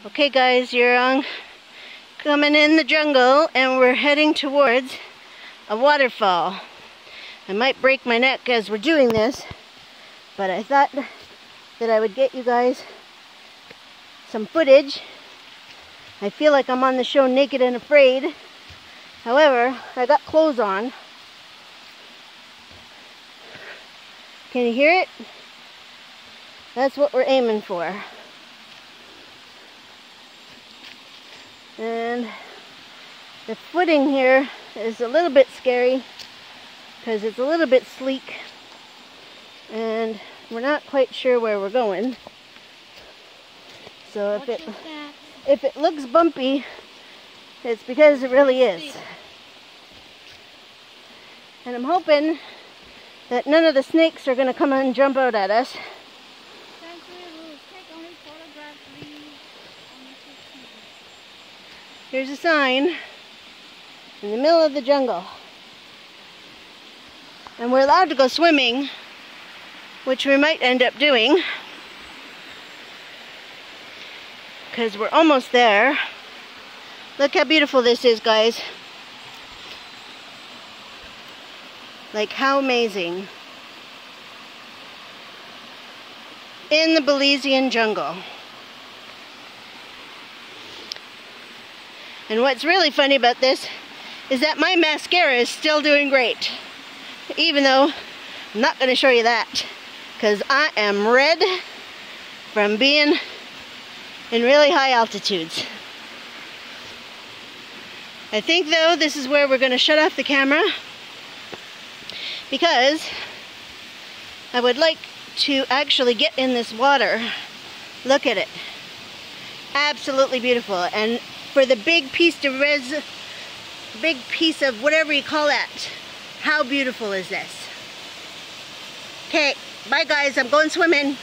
Okay guys, you're coming in the jungle and we're heading towards a waterfall. I might break my neck as we're doing this, but I thought that I would get you guys some footage. I feel like I'm on the show Naked and Afraid. However, I got clothes on. Can you hear it? That's what we're aiming for. And the footing here is a little bit scary because it's a little bit sleek and we're not quite sure where we're going. So if it looks bumpy, it's because it really is. And I'm hoping that none of the snakes are going to come and jump out at us. Here's a sign in the middle of the jungle. And we're allowed to go swimming, which we might end up doing, because we're almost there. Look how beautiful this is, guys. Like, how amazing. In the Belizean jungle. And what's really funny about this is that my mascara is still doing great. Even though I'm not going to show you that, because I am red from being in really high altitudes. I think though this is where we're going to shut off the camera, because I would like to actually get in this water. Look at it. Absolutely beautiful. And for the big piece of whatever you call that, how beautiful is this? Okay, bye guys, I'm going swimming.